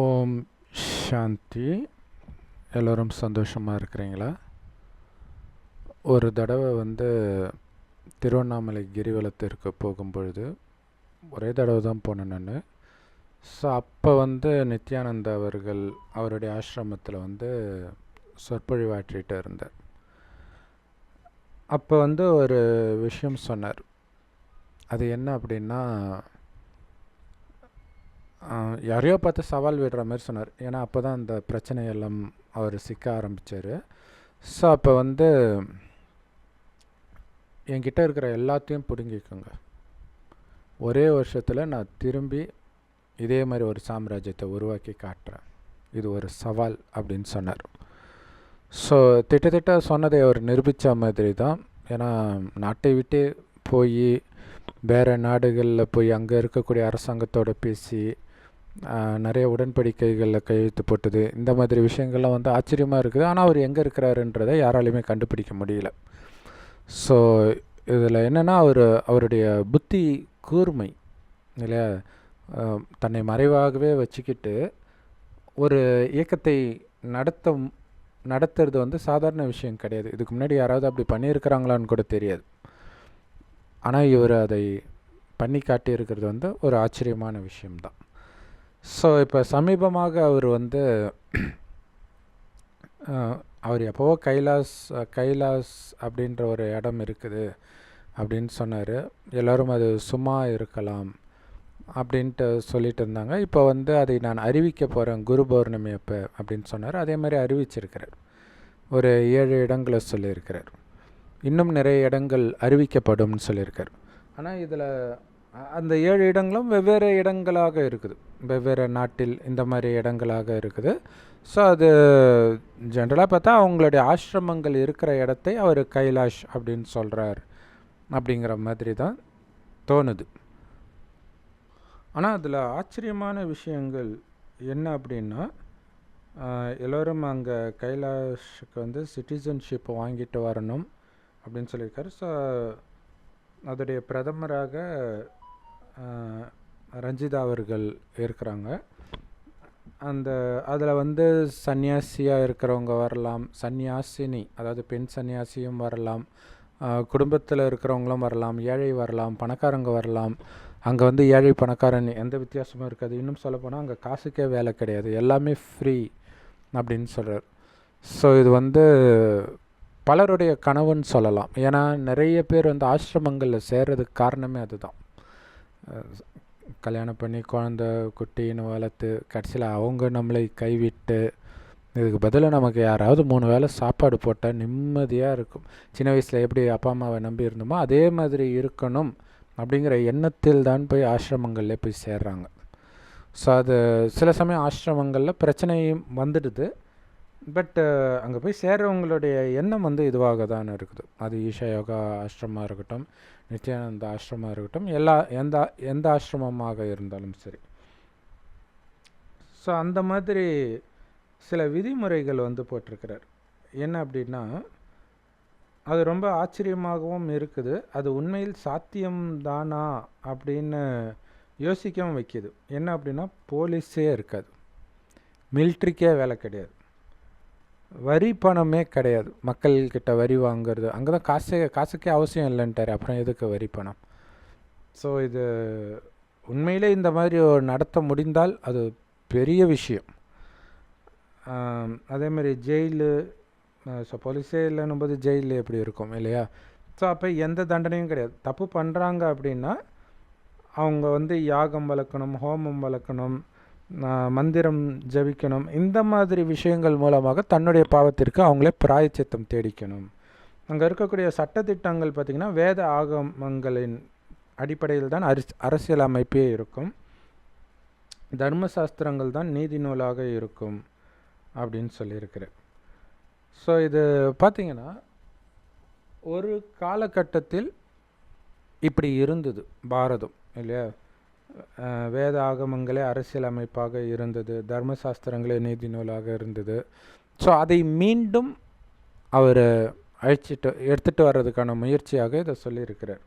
ஓம் சாந்தி. எல்லோரும் சந்தோஷமாக இருக்கிறீங்களா? ஒரு தடவை திருவண்ணாமலை கிரிவலத்திற்கு போகும்பொழுது ஒரே தடவை தான் போனேன் நான். ஸோ அப்போ நித்யானந்தா அவர்கள் அவருடைய ஆசிரமத்தில் சொற்பொழிவாற்றிட்டு இருந்தார். அப்போ ஒரு விஷயம் சொன்னார். அது என்ன அப்படின்னா, யாரையோ பார்த்து சவால் விடுற மாதிரி சொன்னார். ஏன்னா அப்போ தான் அந்த பிரச்சனையெல்லாம் அவர் சிக்க ஆரம்பித்தார். ஸோ அப்போ என்கிட்ட இருக்கிற எல்லாத்தையும் பிடுங்கிக்கோங்க, ஒரே வருஷத்தில் நான் திரும்பி இதே மாதிரி ஒரு சாம்ராஜ்யத்தை உருவாக்கி காட்டுறேன், இது ஒரு சவால் அப்படின்னு சொன்னார். ஸோ திட்டத்திட்ட சொன்னதை அவர் நிரூபித்த மாதிரி தான். ஏன்னா நாட்டை விட்டு போய் வேறு நாடுகளில் போய் அங்கே இருக்கக்கூடிய அரசாங்கத்தோடு பேசி நிறைய உடன்படிக்கைகளில் கையெழுத்து போட்டது, இந்த மாதிரி விஷயங்கள்லாம் ஆச்சரியமாக இருக்குது. ஆனால் அவர் எங்கே இருக்கிறாருன்றதை யாராலையுமே கண்டுபிடிக்க முடியல. ஸோ இதில் என்னென்னா, அவருடைய புத்தி கூர்மை இல்லையா, தன்னை மறைவாகவே வச்சுக்கிட்டு ஒரு இயக்கத்தை நடத்துறது சாதாரண விஷயம் கிடையாது. இதுக்கு முன்னாடி யாராவது அப்படி பண்ணியிருக்கிறாங்களான்னு கூட தெரியாது. ஆனால் இவர் அதை பண்ணி காட்டியிருக்கிறது ஒரு ஆச்சரியமான விஷயம்தான். ஸோ இப்போ சமீபமாக அவர் எப்போவோ கைலாஸ் அப்படின்ற ஒரு இடம் இருக்குது அப்படின்னு சொன்னார். எல்லோரும் அது சும்மா இருக்கலாம் அப்படின்ட்டு சொல்லிட்டு இருந்தாங்க. இப்போ அதை நான் அறிவிக்க போகிறேன் குரு பௌர்ணமி அப்போ அப்படின்னு சொன்னார். அதே மாதிரி அறிவிச்சிருக்கிறார். ஒரு 7 இடங்களை சொல்லியிருக்கிறார். இன்னும் நிறைய இடங்கள் அறிவிக்கப்படும்னு சொல்லியிருக்கார். ஆனால் இதில் அந்த 7 இடங்களும் வெவ்வேறு இடங்களாக இருக்குது, வெவ்வேறு நாட்டில் இந்த மாதிரி இடங்களாக இருக்குது. ஸோ அது ஜென்ரலாக பார்த்தா அவங்களுடைய ஆசிரமங்கள் இருக்கிற இடத்தை அவர் கைலாஷ் அப்படின்னு சொல்கிறார் அப்படிங்கிற மாதிரி தான் தோணுது. ஆனால் அதில் ஆச்சரியமான விஷயங்கள் என்ன அப்படின்னா, எல்லோரும் அங்கே கைலாஷுக்கு சிட்டிசன்ஷிப் வாங்கிட்டு வரணும் அப்படின்னு சொல்லியிருக்காரு. ஸோ அதோடைய பிரதமராக ரஞ்சிதா அவர்கள் இருக்கிறாங்க. அதில் சன்னியாசியாக இருக்கிறவங்க வரலாம், சன்னியாசினி அதாவது பெண் சன்னியாசியும் வரலாம், குடும்பத்தில் இருக்கிறவங்களும் வரலாம், ஏழை வரலாம், பணக்காரங்க வரலாம். அங்கே ஏழை பணக்காரன் எந்த வித்தியாசமும் இருக்காது. இன்னும் சொல்லப்போனால் அங்கே காசுக்கே வேலை கிடையாது, எல்லாமே ஃப்ரீ அப்படின்னு சொல்கிறார். ஸோ இது பலருடைய கனவுன்னு சொல்லலாம். ஏன்னா நிறைய பேர் ஆசிரமங்களில் சேர்றதுக்கு காரணமே அதுதான். கல்யாணம் பண்ணி குழந்த குட்டின்னு வளர்த்து கடைசியில் அவங்க நம்மளை கைவிட்டு, இதுக்கு பதிலாக நமக்கு யாராவது 3 வேளை சாப்பாடு போட்டால் நிம்மதியாக இருக்கும். சின்ன வயசில் எப்படி அப்பா அம்மாவை நம்பி இருந்தோமோ அதே மாதிரி இருக்கணும் அப்படிங்கிற எண்ணத்தில் தான் போய் ஆசிரமங்களில் போய் சேர்றாங்க. ஸோ அது சில சமயம் ஆசிரமங்களில் பிரச்சனையும் வந்துடுது. பட் அங்கே போய் சேர்றவங்களுடைய எண்ணம் இதுவாக தான் இருக்குது. அது ஈஷா யோகா ஆசிரமமாக இருக்கட்டும், நித்யானந்த ஆசிரமமாக இருக்கட்டும், எந்த ஆசிரமமாக இருந்தாலும் சரி. ஸோ அந்த மாதிரி சில விதிமுறைகள் போட்டிருக்கிறார். என்ன அப்படின்னா, அது ரொம்ப ஆச்சரியமாகவும் இருக்குது. அது உண்மையில் சாத்தியம்தானா அப்படின்னு யோசிக்கவும் வைக்கிது. என்ன அப்படின்னா, போலீஸே இருக்காது, மிலிட்ரிக்கே வேலை கிடையாது, வரி பணமே கிடையாது, மக்கள்கிட்ட வரி வாங்கிறது. அங்கே தான் காசுக்கே அவசியம் இல்லைன்ட்டார், அப்புறம் எதுக்கு வரி பணம்? ஸோ இது உண்மையிலே இந்த மாதிரி நடத்த முடிந்தால் அது பெரிய விஷயம். அதேமாதிரி ஜெயிலு, ஸோ போலீஸே இல்லைன்னும் போது ஜெயிலு எப்படி இருக்கும் இல்லையா? ஸோ அப்போ எந்த தண்டனையும் கிடையாது. தப்பு பண்ணுறாங்க அப்படின்னா அவங்க யாகம் வளர்க்கணும், ஹோமம் வளர்க்கணும், மந்திரம் ஜபிக்கணும். இந்த மாதிரி விஷயங்கள் மூலமாக தன்னுடைய பாவத்திற்கு அவங்களே பிராயச்சித்தம் தேடிக்கணும். அங்கே இருக்கக்கூடிய சட்டத்திட்டங்கள் பார்த்திங்கன்னா வேத ஆகமங்களின் அடிப்படையில் தான் அரசியல் அமைப்பே இருக்கும், தர்மசாஸ்திரங்கள் தான் நீதி நூலாக இருக்கும் அப்படின்னு சொல்லியிருக்கிறேன். ஸோ இது பார்த்திங்கன்னா ஒரு காலகட்டத்தில் இப்படி இருந்தது பாரதம் இல்லையா? வேத ஆகமங்களே அரசியல் அமைப்பாக இருந்தது, தர்மசாஸ்திரங்களே நீதி நூலாக இருந்தது. ஸோ அதை மீண்டும் அவர் எடுத்துகிட்டு வர்றதுக்கான முயற்சியாக இதை சொல்லியிருக்கிறார்.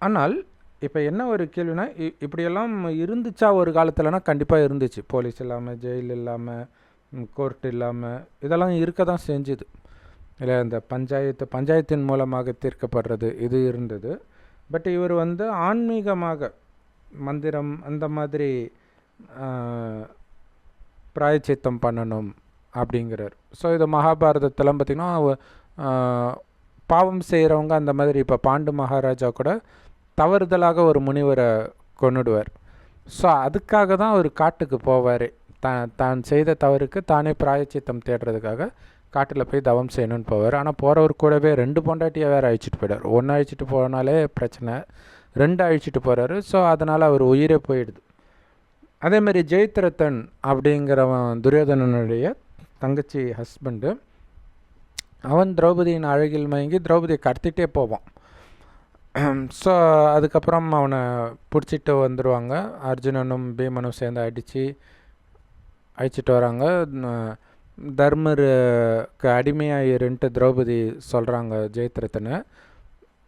ஆனால் இப்போ என்ன ஒரு கேள்வினா, இப்படியெல்லாம் இருந்துச்சா ஒரு காலத்தில்னா? கண்டிப்பாக இருந்துச்சு. போலீஸ் இல்லாமல், ஜெயில் இல்லாமல், கோர்ட் இல்லாமல், இதெல்லாம் இருக்க தான் செஞ்சுது. இல்லை, இந்த பஞ்சாயத்தின் மூலமாக தீர்க்கப்படுறது இது இருந்தது. பட் இவர் வந்து ஆன்மீகமாக மந்திரம் அந்த மாதிரி பிராயச்சித்தம் பண்ணணும் அப்படிங்கிறார். ஸோ இது மகாபாரதத்தில் பார்த்திங்கன்னா பாவம் செய்கிறவங்க அந்த மாதிரி, இப்போ பாண்டு மகாராஜா கூட தவறுதலாக ஒரு முனிவரை கொன்னுடுவார். ஸோ அதுக்காக தான் அவர் காட்டுக்கு போவார். தான் செய்த தவறுக்கு தானே பிராயச்சித்தம் தேடுறதுக்காக காட்டில் போய் தவம் செய்யணும்னு போவார். ஆனால் போகிறவர் கூடவே 2 பொண்டாட்டியை வேறு அழிச்சிட்டு போயிடார். 1 அழிச்சிட்டு போனாலே பிரச்சனை, 2 அழிச்சிட்டு போகிறாரு. ஸோ அதனால் அவர் உயிரே போயிடுது. அதேமாதிரி ஜெயத்ரதன் அப்படிங்கிறவன் துரியோதனனுடைய தங்கச்சி ஹஸ்பண்டு, அவன் திரௌபதியின் அழகில் மயங்கி திரௌபதியை கடத்திட்டே போவான். ஸோ அதுக்கப்புறம் அவனை பிடிச்சிட்டு வந்துடுவாங்க. அர்ஜுனனும் பீமனும் சேர்ந்து அழிச்சிட்டு வராங்க. தர்மருக்கு அடிமையாயிருன்ட்டு திரௌபதி சொல்கிறாங்க ஜெயத்ரதனை.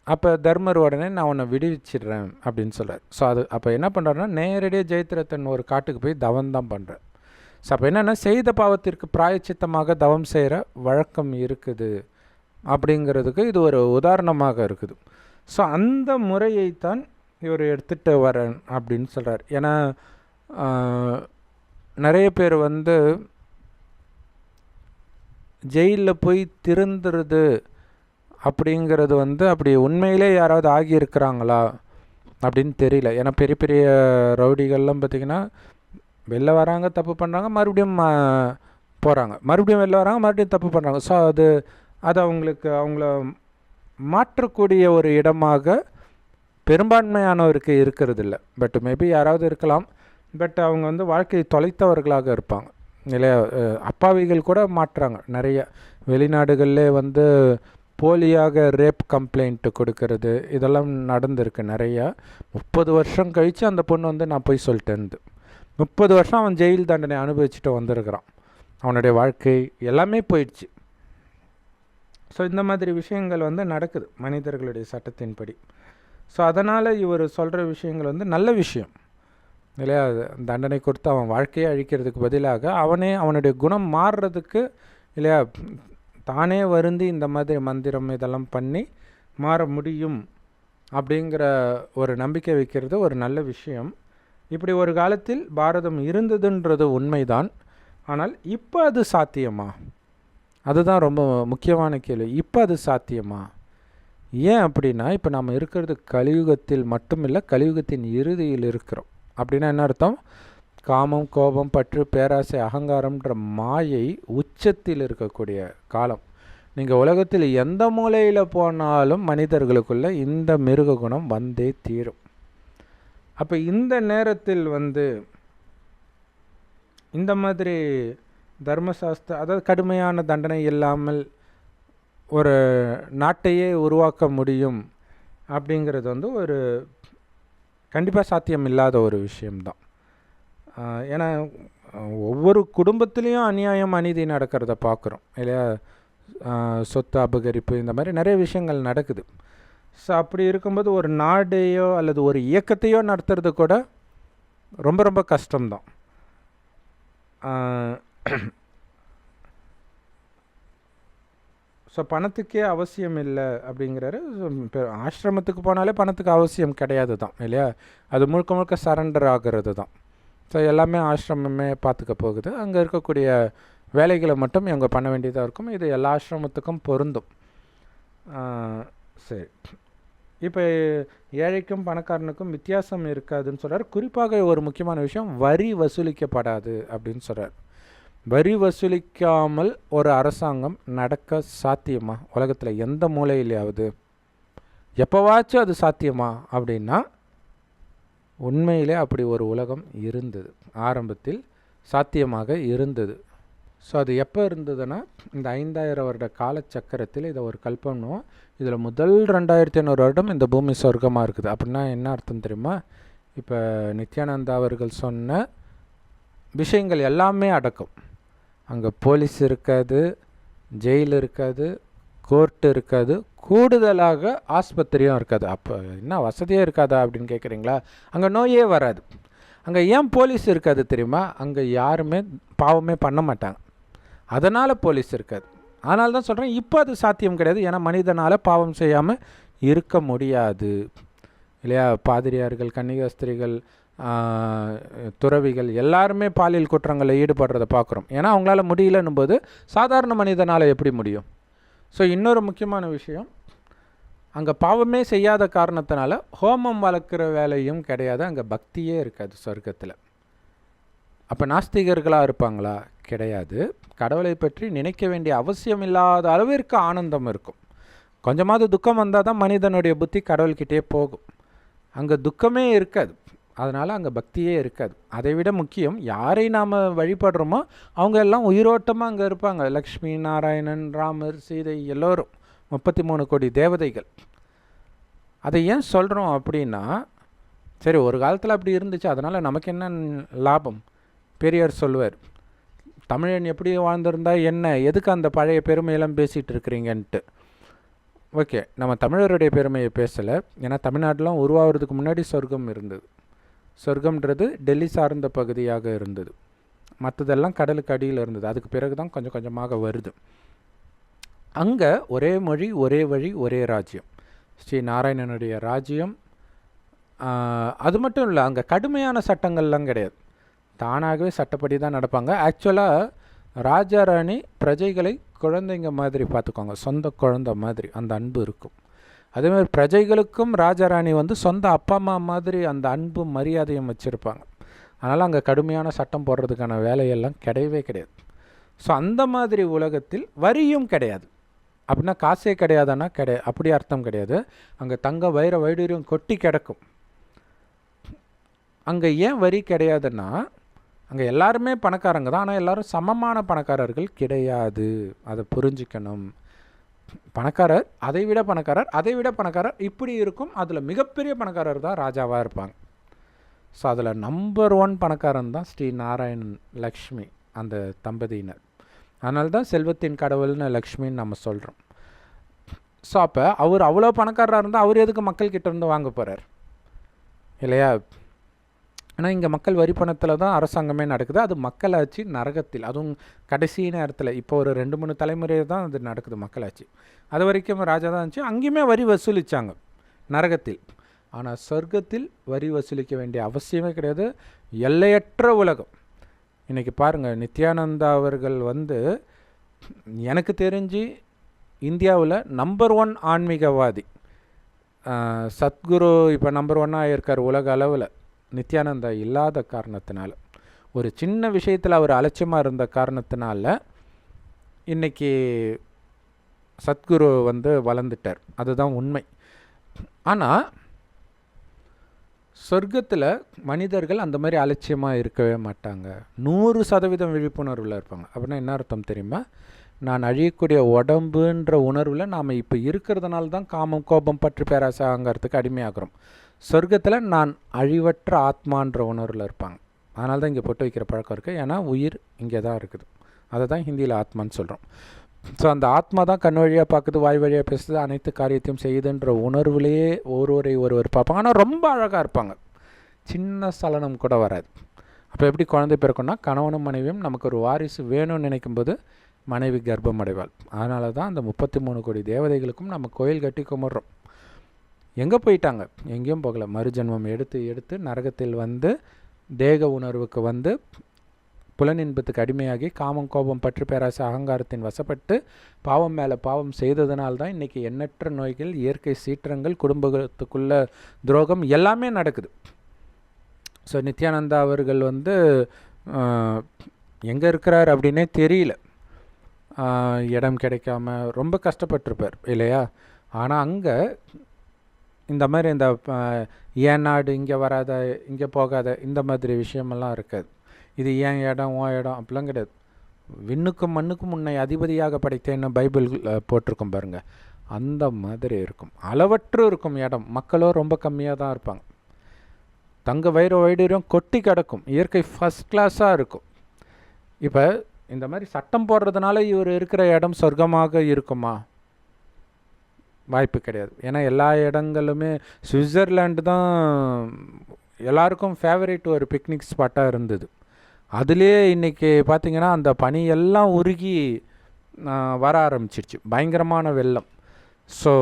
அப்போ தர்மர் உடனே நான் உன்னை விடுவிச்சிடுறேன் அப்படின்னு சொல்கிறார். ஸோ அப்போ என்ன பண்ணுறாருன்னா, நேரடியாக ஜெயத்ரதன் ஒரு காட்டுக்கு போய் தவம் தான் பண்ணுறார். ஸோ அப்போ என்னென்னா, செய்த பாவத்திற்கு பிராயச்சித்தமாக தவம் செய்கிற வழக்கம் இருக்குது அப்படிங்கிறதுக்கு இது ஒரு உதாரணமாக இருக்குது. ஸோ அந்த முறையைத்தான் இவர் எடுத்துகிட்டு வரேன் அப்படின்னு சொல்கிறார். ஏன்னா நிறைய பேர் வந்து ஜெயிலில் போய் திருந்துறது அப்படிங்கிறது வந்து அப்படி உண்மையிலே யாராவது ஆகியிருக்கிறாங்களா அப்படின்னு தெரியல. ஏன்னா பெரிய பெரிய ரவுடிகள்லாம் பார்த்திங்கன்னா வெளில வராங்க, தப்பு பண்ணுறாங்க, மறுபடியும் போகிறாங்க, மறுபடியும் வெளில வராங்க, மறுபடியும் தப்பு பண்ணுறாங்க. ஸோ அது அவங்கள மாற்றக்கூடிய ஒரு இடமாக பெரும்பான்மையானவருக்கு இருக்கிறது இல்லை. பட் மேபி யாராவது இருக்கலாம். பட் அவங்க வந்து வாழ்க்கையை தொலைத்தவர்களாக இருப்பாங்க இல்லையா? அப்பாவிகள் கூட மாற்றுறாங்க. நிறைய வெளிநாடுகளிலே வந்து போலியாக ரேப் கம்ப்ளைண்ட் கொடுக்கறது இதெல்லாம் நடந்திருக்கு நிறையா. 30 வருஷம் கழித்து அந்த பொண்ணு வந்து நான் போய் சொல்லிட்டேன்து. 30 வருஷம் அவன் ஜெயில் தண்டனை அனுபவிச்சுட்டு வந்திருக்கிறான். அவனுடைய வாழ்க்கை எல்லாமே போயிடுச்சு. ஸோ இந்த மாதிரி விஷயங்கள் வந்து நடக்குது மனிதர்களுடைய சட்டத்தின்படி. ஸோ அதனால் இவர் சொல்கிற விஷயங்கள் வந்து நல்ல விஷயம் இல்லையா? தண்டனை கொடுத்து அவன் வாழ்க்கையை அழிக்கிறதுக்கு பதிலாக அவனுடைய குணம் மாறுறதுக்கு இல்லையா, தானே வருந்தி இந்த மாதிரி மந்திரம் இதெல்லாம் பண்ணி மாற முடியும் அப்படிங்கிற ஒரு நம்பிக்கை வைக்கிறது ஒரு நல்ல விஷயம். இப்படி ஒரு காலத்தில் பாரதம் இருந்ததுன்றது உண்மைதான். ஆனால் இப்போ அது சாத்தியமா? அதுதான் ரொம்ப முக்கியமான கேள்வி. இப்போ அது சாத்தியமா? ஏன் அப்படின்னா, இப்போ நாம் இருக்கிறது கலியுகத்தில் மட்டுமில்லை, கலியுகத்தின் இறுதியில் இருக்கிறோம். அப்படின்னா என்ன அர்த்தம்? காமம், கோபம், பற்று, பேராசை, அகங்காரம்ன்ற மாயை உச்சத்தில் இருக்கக்கூடிய காலம். நீங்கள் உலகத்தில் எந்த மூலையில் போனாலும் மனிதர்களுக்குள்ள இந்த மிருக குணம் வந்தே தீரும். அப்போ இந்த நேரத்தில் வந்து இந்த மாதிரி தர்மசாஸ்திர, அதாவது கடுமையான தண்டனை இல்லாமல் ஒரு நாட்டையே உருவாக்க முடியும் அப்படிங்கிறது வந்து ஒரு கண்டிப்பாக சாத்தியம் இல்லாத ஒரு விஷயம்தான். ஏன்னா ஒவ்வொரு குடும்பத்துலேயும் அநியாயம், அநீதி நடக்கிறத பார்க்குறோம் இல்லையா? சொத்து அபகரிப்பு இந்த மாதிரி நிறைய விஷயங்கள் நடக்குது. ஸோ அப்படி இருக்கும்போது ஒரு நாடையோ அல்லது ஒரு இயக்கத்தையோ நடத்துறது கூட ரொம்ப ரொம்ப கஷ்டம்தான். ஸோ பணத்துக்கே அவசியம் இல்லை அப்படிங்கிறாரு. ஆசிரமத்துக்கு போனாலே பணத்துக்கு அவசியம் கிடையாது தான் இல்லையா? அது முழுக்க முழுக்க சரண்டர் ஆகிறது தான். ஸோ எல்லாமே ஆசிரமமே பார்த்துக்க போகுது. அங்கே இருக்கக்கூடிய வேலைகளை மட்டும் இவங்க பண்ண வேண்டியதாக இருக்கும். இது எல்லா ஆசிரமத்துக்கும் பொருந்தும். சரி, இப்போ ஏழைக்கும் பணக்காரனுக்கும் வித்தியாசம் இருக்காதுன்னு சொல்கிறார். குறிப்பாக ஒரு முக்கியமான விஷயம், வரி வசூலிக்கப்படாது அப்படின்னு சொல்கிறார். வரி வசூலிக்காமல் ஒரு அரசாங்கம் நடக்க சாத்தியமா? உலகத்தில் எந்த மூலையிலையாவது எப்போவாச்சும் அது சாத்தியமா அப்படின்னா, உண்மையிலே அப்படி ஒரு உலகம் இருந்தது, ஆரம்பத்தில் சாத்தியமாக இருந்தது. ஸோ அது எப்போ இருந்ததுன்னா, இந்த 5000 வருட காலச்சக்கரத்தில் இதை ஒரு கல்பனும். இதில் முதல் 2500 வருடம் இந்த பூமி சொர்க்கமாக இருக்குது. அப்படின்னா என்ன அர்த்தம் தெரியுமா? இப்போ நித்யானந்தா அவர்கள் சொன்ன விஷயங்கள் எல்லாமே அடக்கும். அங்கே போலீஸ் இருக்காது, ஜெயில் இருக்காது, கோர்ட்டு இருக்காது, கூடுதலாக ஆஸ்பத்திரியும் இருக்காது. அப்போ என்ன வசதியே இருக்காதா அப்படின்னு கேட்குறீங்களா? அங்கே நோயே வராது. அங்கே ஏன் போலீஸ் இருக்காது தெரியுமா? அங்கே யாருமே பாவமே பண்ண மாட்டாங்க, அதனால் போலீஸ் இருக்காது. அதனால தான் சொல்கிறேன், இப்போ அது சாத்தியம் கிடையாது. ஏன்னா மனிதனால் பாவம் செய்யாமல் இருக்க முடியாது இல்லையா? பாதிரியார்கள், கன்னிகாஸ்திரிகள், துறவிகள் எல்லாருமே பாலியல் குற்றங்களில் ஈடுபடுறதை பார்க்குறோம். ஏன்னா அவங்களால முடியலன்னும் போது சாதாரண மனிதனால் எப்படி முடியும்? ஸோ இன்னொரு முக்கியமான விஷயம், அங்கே பாவமே செய்யாத காரணத்தினால ஹோமம் வளர்க்குற வேலையும் கிடையாது, அங்கே பக்தியே இருக்காது சொர்க்கத்தில். அப்போ நாஸ்திகர்களாக இருப்பாங்களா? கிடையாது. கடவுளை பற்றி நினைக்க வேண்டிய அவசியம் இல்லாத அளவிற்கு ஆனந்தம் இருக்கும். கொஞ்சமாவது துக்கம் வந்தால் தான் மனிதனுடைய புத்தி கடவுள்கிட்டே போகும். அங்கே துக்கமே இருக்காது, அதனால் அங்கே பக்தியே இருக்காது. அதை விட முக்கியம், யாரை நாம் வழிபடுறோமோ அவங்க எல்லாம் உயிரோட்டமாக அங்கே இருப்பாங்க. லக்ஷ்மி, நாராயணன், ராமர், சீதை எல்லோரும் 33 கோடி தேவதைகள். அதை ஏன் சொல்கிறோம் அப்படின்னா, சரி ஒரு காலத்தில் அப்படி இருந்துச்சு, அதனால் நமக்கு என்ன லாபம்? பெரியார் சொல்லுவார், தமிழன் எப்படி வாழ்ந்திருந்தா என்ன, எதுக்கு அந்த பழைய பெருமையெல்லாம் பேசிகிட்டு இருக்கிறீங்கன்ட்டு. ஓகே, நம்ம தமிழருடைய பெருமையை பேசலை. ஏன்னா தமிழ்நாட்டிலாம் உருவாகிறதுக்கு முன்னாடி சொர்க்கம் இருந்தது. சொர்க்கம்ன்றது டெல்லி சார்ந்த பகுதியாக இருந்தது, மற்றதெல்லாம் கடலுக்கு அடியில் இருந்தது. அதுக்கு பிறகு தான் கொஞ்சம் கொஞ்சமாக வருது. அங்கே ஒரே மொழி, ஒரே வழி, ஒரே ராஜ்யம், ஸ்ரீ நாராயணனுடைய ராஜ்யம். அது மட்டும் இல்லை, அங்கே கடுமையான சட்டங்கள்லாம் கிடையாது, தானாகவே சட்டப்படி தான் நடப்பாங்க. ஆக்சுவலாக ராஜா ராணி பிரஜைகளை குழந்தைங்க மாதிரி பார்த்துக்கோங்க, சொந்த குழந்தை மாதிரி அந்த அன்பு இருக்கும். அதேமாதிரி பிரஜைகளுக்கும் ராஜாராணி சொந்த அப்பா அம்மா மாதிரி அந்த அன்பும் மரியாதையும் வச்சுருப்பாங்க. அதனால் அங்கே கடுமையான சட்டம் போடுறதுக்கான வேலையெல்லாம் கிடையவே கிடையாது. ஸோ அந்த மாதிரி உலகத்தில் வரியும் கிடையாது. அப்படின்னா காசே கிடையாதுன்னா அப்படி அர்த்தம் கிடையாது. அங்கே தங்க வைர வைடூரியம் கொட்டி கிடக்கும். அங்கே ஏன் வரி கிடையாதுன்னா, அங்கே எல்லாருமே பணக்காரங்க தான், ஆனால் எல்லோரும் சமமான பணக்காரர்கள் கிடையாது. அதை புரிஞ்சிக்கணும். பணக்காரர், அதை விட பணக்காரர், அதை விட பணக்காரர், இப்படி இருக்கும். அதில் மிகப்பெரிய பணக்காரர் தான் ராஜாவாக இருப்பாங்க. ஸோ அதில் நம்பர் 1 பணக்காரன் தான் ஸ்ரீ நாராயணன், லக்ஷ்மி அந்த தம்பதியினர். அதனால தான் செல்வத்தின் கடவுள்னு லக்ஷ்மின்னு நம்ம சொல்கிறோம். ஸோ அப்போ அவர் அவ்வளோ பணக்காரராக இருந்தால் அவர் எதுக்கு மக்கள்கிட்ட இருந்து வாங்க போகிறார் இல்லையா? ஆனால் இங்கே மக்கள் வரி பணத்தில் தான் அரசாங்கமே நடக்குது. அது மக்களாட்சி நரகத்தில், அதுவும் கடைசி நேரத்தில். இப்போ ஒரு 2-3 தலைமுறை தான் அது நடக்குது மக்களாட்சி. அது வரைக்கும் ராஜா தான் இருந்துச்சு, அங்கேயுமே வரி வசூலித்தாங்க நரகத்தில். ஆனால் சொர்க்கத்தில் வரி வசூலிக்க வேண்டிய அவசியமே கிடையாது. எல்லையற்ற உலகம். இன்றைக்கி பாருங்கள், நித்யானந்தா அவர்கள் எனக்கு தெரிஞ்சு இந்தியாவில் நம்பர் 1 ஆன்மீகவாதி. சத்குரு இப்போ நம்பர் 1 இருக்கார் உலக அளவில். நித்யானந்தா இல்லாத காரணத்தினால, ஒரு சின்ன விஷயத்தில் அவர் அலட்சியமாக இருந்த காரணத்தினால இன்றைக்கி சத்குரு வளர்ந்துட்டார். அதுதான் உண்மை. ஆனால் சொர்க்கத்தில் மனிதர்கள் அந்த மாதிரி அலட்சியமாக இருக்கவே மாட்டாங்க. 100% விழிப்புணர்வில் இருப்பாங்க. அப்படின்னா என்ன அர்த்தம் தெரியுமா? நான் அழியக்கூடிய உடம்புன்ற உணர்வில் நாம் இப்போ இருக்கிறதுனால தான் காமம், கோபம், பற்று, பேராசை, அகங்காரத்துக்கு அடிமையாகிறோம். சொர்க்கத்தில் நான் அழிவற்ற ஆத்மான்ற உணர்வில் இருப்பாங்க. அதனால தான் இங்கே பொட்டு வைக்கிற பழக்கம் இருக்குது. ஏன்னா உயிர் இங்கே தான் இருக்குது. அதை தான் ஹிந்தியில் ஆத்மான்னு சொல்கிறோம். ஸோ அந்த ஆத்மா தான் கண் வழியாக பார்க்குது, வாய் வழியாக பேசுது, அனைத்து காரியத்தையும் செய்யுதுன்ற உணர்வுலேயே ஒருவர் பார்ப்பாங்க. ஆனால் ரொம்ப அழகாக இருப்பாங்க, சின்ன சலனம் கூட வராது. அப்போ எப்படி குழந்தை பிறக்கும்னா, கணவனும் மனைவியும் நமக்கு ஒரு வாரிசு வேணும்னு நினைக்கும்போது மனைவி கர்ப்பம் அடைவாள். அதனால தான் அந்த 33 கோடி தேவதைகளுக்கும் நம்ம கோயில் கட்டி கும்பிட்றோம். எங்கே போயிட்டாங்க? எங்கேயும் போகலை. மறுஜன்மம் எடுத்து நரகத்தில் தேக உணர்வுக்கு புலனின்பத்துக்கு அடிமையாகி காமம், கோபம், பற்று, பேராசை, அகங்காரத்தின் வசப்பட்டு பாவம் மேலே பாவம் செய்ததுனால்தான் இன்றைக்கி எண்ணற்ற நோய்கள், இயற்கை சீற்றங்கள், குடும்பத்துக்குள்ள துரோகம் எல்லாமே நடக்குது. ஸோ நித்யானந்தா அவர்கள் எங்கே இருக்கிறார் அப்படின்னே தெரியல. இடம் கிடைக்காம ரொம்ப கஷ்டப்பட்டிருப்பார் இல்லையா? ஆனால் அங்கே இந்த மாதிரி இந்த ஏன் நாடு, இங்கே வராத, இங்கே போகாத, இந்த மாதிரி விஷயமெல்லாம் இருக்காது. இது ஏன் இடம், உன் இடம் அப்படிலாம் கிடையாது. விண்ணுக்கும் மண்ணுக்கும் உன்னை அதிபதியாக படைத்தேன்னு பைபிள் போட்டிருக்கோம் பாருங்கள், அந்த மாதிரி இருக்கும். அளவற்று இருக்கும் இடம். மக்களோ ரொம்ப கம்மியாக தான் இருப்பாங்க. தங்க வைர வைடூரியம் கொட்டி கிடக்கும். இயற்கை ஃபஸ்ட் கிளாஸாக இருக்கும். இப்போ இந்த மாதிரி சட்டம் போடுறதுனால இவர் இருக்கிற இடம் சொர்க்கமாக இருக்குமா? வாய்ப்பு கிடையாது. ஏன்னா எல்லா இடங்களுமே சுவிட்சர்லாண்டு தான் எல்லாருக்கும் ஃபேவரேட் ஒரு பிக்னிக் ஸ்பாட்டாக இருந்தது. அதுலேயே இன்றைக்கி பார்த்திங்கன்னா அந்த பனியெல்லாம் உருகி வர ஆரம்பிச்சிருச்சு, பயங்கரமான வெள்ளம். ஸோ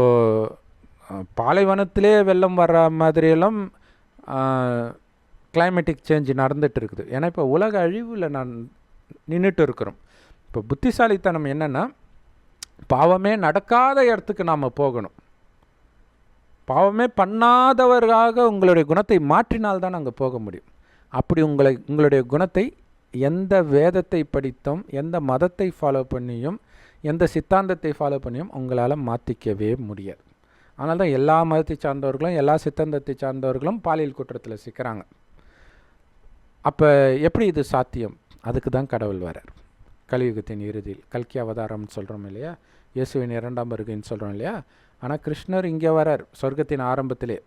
பாலைவனத்திலே வெள்ளம் வர்ற மாதிரியெல்லாம் கிளைமேட்டிக் சேஞ்ச் நடந்துகிட்டு இருக்குது. ஏன்னா இப்போ உலக அழிவில் நின்றுட்டு இருக்கிறோம். இப்போ புத்திசாலித்தனம் என்னென்னா, பாவமே நடக்காத இடத்துக்கு நாம் போகணும். பாவமே பண்ணாதவராக உங்களுடைய குணத்தை மாற்றினால்தான் அங்கே போக முடியும். அப்படி உங்களுடைய குணத்தை எந்த வேதத்தை படித்தும், எந்த மதத்தை ஃபாலோ பண்ணியும், எந்த சித்தாந்தத்தை ஃபாலோ பண்ணியும் உங்களால் மாற்றிக்கவே முடியாது. அதனால தான் எல்லா மதத்தை சார்ந்தவர்களும் எல்லா சித்தாந்தத்தை சார்ந்தவர்களும் பாலியல் குற்றத்தில் சிக்கிறாங்க. அப்போ எப்படி இது சாத்தியம்? அதுக்கு தான் கடவுள் வரார். கலியுகத்தின் இறுதியில் கல்கி அவதாரம்னு சொல்கிறோம் இல்லையா, இயேசுவின் 2ஆம் வருகைன்னு சொல்கிறோம் இல்லையா. ஆனால் கிருஷ்ணர் இங்கே வரார் சொர்க்கத்தின் ஆரம்பத்திலே.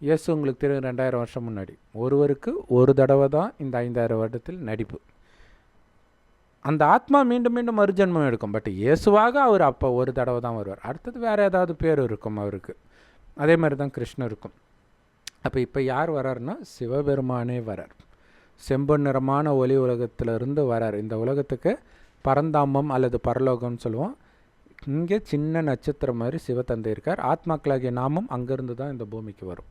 இயேசு உங்களுக்கு தெரியும் 2000 வருஷம் முன்னாடி. ஒருவருக்கு ஒரு தடவை தான் இந்த 5000 வருடத்தில் நடிப்பு. அந்த ஆத்மா மீண்டும் மீண்டும் மறுஜன்மம் எடுக்கும். பட் இயேசுவாக அவர் அப்போ ஒரு தடவை தான் வருவார். அடுத்தது வேறு ஏதாவது பேர் இருக்கும் அவருக்கு. அதே மாதிரி தான் கிருஷ்ணருக்கும். அப்போ இப்போ யார் வராருன்னா சிவபெருமானே வரார். செம்பொன் நிறமான ஒளி உலகத்திலிருந்து வரார். இந்த உலகத்துக்கு பரந்தாமம் அல்லது பரலோகம்னு சொல்லுவோம். இங்கே சின்ன நட்சத்திரம் மாதிரி சிவத்தந்தை இருக்கார். ஆத்மாக்களாகிய நாமும் அங்கேருந்து தான் இந்த பூமிக்கு வரும்.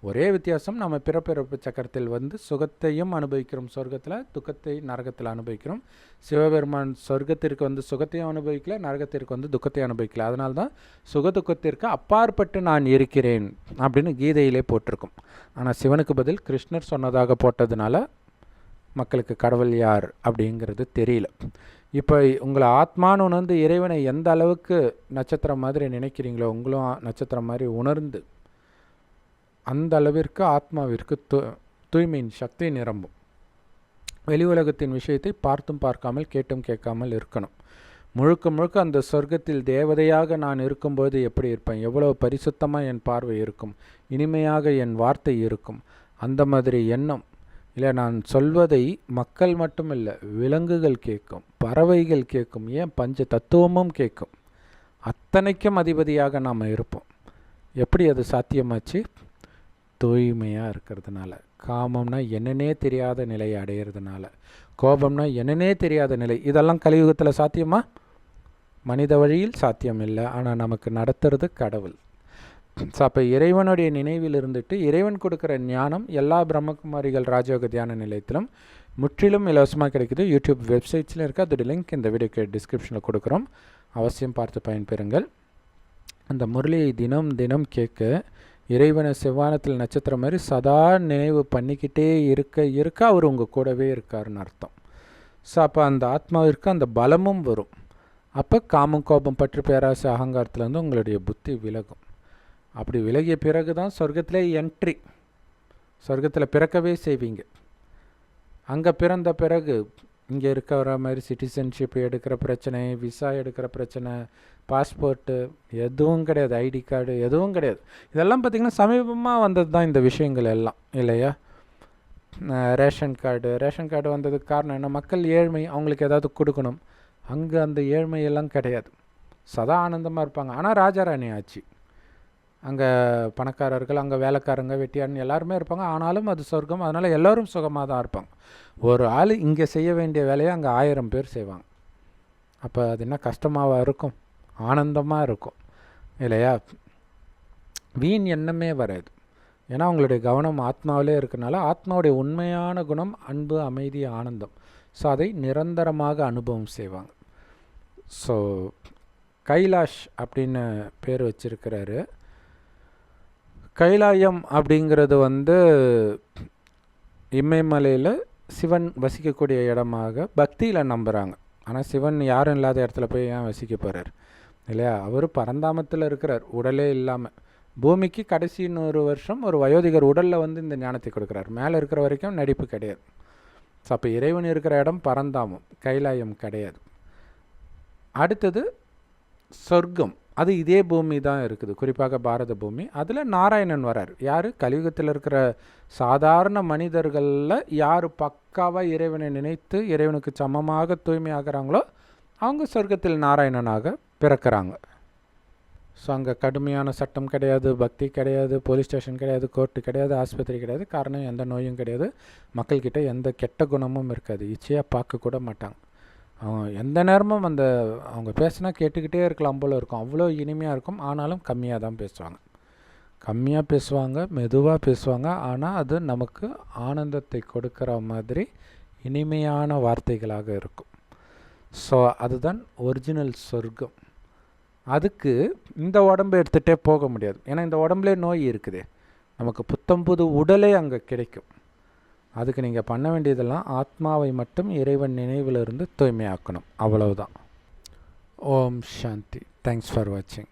ஒரே வித்தியாசம், நம்ம பிறப்பிறப்பு சக்கரத்தில் வந்து சுகத்தையும் அனுபவிக்கிறோம் சொர்க்கத்தில், துக்கத்தை நரகத்தில் அனுபவிக்கிறோம். சிவபெருமான் சொர்க்கத்திற்கு வந்து சுகத்தையும் அனுபவிக்கல, நரகத்திற்கு வந்து துக்கத்தை அனுபவிக்கல. அதனால தான் சுகதுக்கத்திற்கு அப்பாற்பட்டு நான் இருக்கிறேன் அப்படின்னு கீதையிலே போட்டிருக்கும். ஆனால் சிவனுக்கு பதில் கிருஷ்ணர் சொன்னதாக போட்டதுனால மக்களுக்கு கடவுள் யார் அப்படிங்கிறது தெரியல. இப்போ உங்களை ஆத்மான்னு உணர்ந்து இறைவனை எந்த அளவுக்கு நட்சத்திரம் மாதிரி நினைக்கிறீங்களோ, உங்களும் நட்சத்திரம் மாதிரி உணர்ந்து அந்த அளவிற்கு ஆத்மாவிற்கு தூய்மையின் சக்தி நிரம்பும். வெளி உலகத்தின் விஷயத்தை பார்த்தும் பார்க்காமல் கேட்டும் கேட்காமல் இருக்கணும். முழுக்க முழுக்க அந்த சொர்க்கத்தில் தேவதையாக நான் இருக்கும்போது எப்படி இருப்பேன், எவ்வளோ பரிசுத்தமாக என் பார்வை இருக்கும், இனிமையாக என் வார்த்தை இருக்கும், அந்த மாதிரி எண்ணம் இல்லை. நான் சொல்வதை மக்கள் மட்டும் இல்லை, விலங்குகள் கேட்கும், பறவைகள் கேட்கும், ஏன் பஞ்ச தத்துவமும் கேட்கும். அத்தனைக்கும் அதிபதியாக நாம் இருப்போம். எப்படி அது சாத்தியமாச்சு? தூய்மையாக இருக்கிறதுனால. காமம்னா என்னன்னே தெரியாத நிலையை அடையிறதுனால, கோபம்னா என்னன்னே தெரியாத நிலை. இதெல்லாம் கலியுகத்தில் சாத்தியமா? மனித வழியில் சாத்தியம் இல்லை. ஆனால் நமக்கு நடத்துறது கடவுள். ஸோ அப்போ இறைவனுடைய நினைவில் இருந்துட்டு இறைவன் கொடுக்குற ஞானம் எல்லா பிரம்மகுமாரிகள் ராஜயோக தியான நிலையத்திலும் முற்றிலும் இலவசமாக கிடைக்குது. யூடியூப் வெப்சைட்ஸில் இருக்குது. அதோட லிங்க் இந்த வீடியோக்கு டிஸ்கிரிப்ஷனில் கொடுக்குறோம். அவசியம் பார்த்து பயன்பெறுங்கள். அந்த முரளியை தினம் தினம் கேட்க இறைவனை செவ்வானத்தில் நட்சத்திரம் மாதிரி சதா நினைவு பண்ணிக்கிட்டே இருக்க அவர் உங்கள் கூடவே இருக்காருன்னு அர்த்தம். ஸோ அப்போ அந்த ஆத்மாவிற்கு அந்த பலமும் வரும். அப்போ காமம், கோபம், பற்று, பேராசை, அகங்காரத்துலேருந்து உங்களுடைய புத்தி விலகும். அப்படி விலகிய பிறகு தான் சொர்க்கத்திலே என்ட்ரி. சொர்க்கத்தில் பிறக்கவே செய்வீங்க. அங்கே பிறந்த பிறகு இங்கே இருக்கிற மாதிரி சிட்டிசன்ஷிப் எடுக்கிற பிரச்சனை, விசா எடுக்கிற பிரச்சனை, பாஸ்போர்ட்டு எதுவும் கிடையாது, ஐடி கார்டு எதுவும் கிடையாது. இதெல்லாம் பார்த்திங்கன்னா சமீபமாக வந்தது தான் இந்த விஷயங்கள் எல்லாம் இல்லையா. ரேஷன் கார்டு வந்ததுக்கு காரணம் என்ன? மக்கள் ஏழ்மை, அவங்களுக்கு ஏதாவது கொடுக்கணும். அங்கே அந்த ஏழ்மையெல்லாம் கிடையாது, சதா ஆனந்தமாக இருப்பாங்க. ஆனால் ராஜாராணி ஆச்சு. அங்கே பணக்காரர்கள், அங்கே வேலைக்காரங்க, வெட்டியான்னு எல்லாருமே இருப்பாங்க. ஆனாலும் அது சொர்க்கம். அதனால் எல்லோரும் சுகமாக தான் இருப்பாங்க. ஒரு ஆள் இங்கே செய்ய வேண்டிய வேலையை அங்கே 1000 பேர் செய்வாங்க. அப்போ அது என்ன கஷ்டமாக இருக்கும்? ஆனந்தமாக இருக்கும் இல்லையா. வீண் எண்ணமே வராது. ஏன்னா உங்களுடைய கவனம் ஆத்மாவிலே இருக்கிறனால ஆத்மாவுடைய உண்மையான குணம் அன்பு, அமைதி, ஆனந்தம். ஸோ அதை நிரந்தரமாக அனுபவம் செய்வாங்க. ஸோ கைலாஷ் அப்படின்னு பேர் வச்சிருக்கிறாரு. கைலாயம் அப்படிங்கிறது வந்து இமயமலையில் சிவன் வசிக்கக்கூடிய இடமாக பக்தியில் நம்புகிறாங்க. ஆனால் சிவன் யாரும் இல்லாத இடத்துல போய் ஏன் வசிக்க போகிறார் இல்லையா. அவர் பரந்தாமத்தில் இருக்கிறார், உடலே இல்லாமல். பூமிக்கு கடைசி 100 வருஷம் ஒரு வயோதிகர் உடலில் வந்து இந்த ஞானத்தை கொடுக்குறார். மேலே இருக்கிற வரைக்கும் நடிப்பு கிடையாது. ஸோ அப்போ இறைவன் இருக்கிற இடம் பரந்தாமம், கைலாயம் கிடையாது. அடுத்தது சொர்க்கம். அது இதே பூமி தான் இருக்குது, குறிப்பாக பாரத பூமி. அதில் நாராயணன் வரார். யார்? கலியுகத்தில் இருக்கிற சாதாரண மனிதர்களில் யார் பக்காவாக இறைவனை நினைத்து இறைவனுக்கு சமமாக தூய்மையாகிறாங்களோ அவங்க சொர்க்கத்தில் நாராயணனாக பிறக்கிறாங்க. ஸோ அங்கே கடுமையான சட்டம் கிடையாது, பக்தி கிடையாது, போலீஸ் ஸ்டேஷன் கிடையாது, கோர்ட்டு கிடையாது, ஆஸ்பத்திரி கிடையாது. காரணம் எந்த நோயும் கிடையாது. மக்கள்கிட்ட எந்த கெட்ட குணமும் இருக்காது. இச்சையாக பார்க்க கூட மாட்டாங்க. அவங்க எந்த நேரமும் அவங்க பேசினா கேட்டுக்கிட்டே இருக்கலாம் போல் இருக்கும். அவ்வளோ இனிமையாக இருக்கும். ஆனாலும் கம்மியாக தான் பேசுவாங்க. கம்மியாக பேசுவாங்க, மெதுவாக பேசுவாங்க. ஆனால் அது நமக்கு ஆனந்தத்தை கொடுக்குற மாதிரி இனிமையான வார்த்தைகளாக இருக்கும். ஸோ அதுதான் ஒரிஜினல் சொர்க்கம். அதுக்கு இந்த உடம்பை எடுத்துகிட்டே போக முடியாது. ஏன்னா இந்த உடம்புலேயே நோய் இருக்குதே. நமக்கு புத்தம்புது உடலே அங்கே கிடைக்கும். அதுக்கு நீங்கள் பண்ண வேண்டியதெல்லாம் ஆத்மாவை மட்டும் இறைவன் நினைவிலிருந்து தூய்மையாக்கணும். அவ்வளவுதான். ஓம் சாந்தி. தேங்க்ஸ் ஃபார் வாட்சிங்.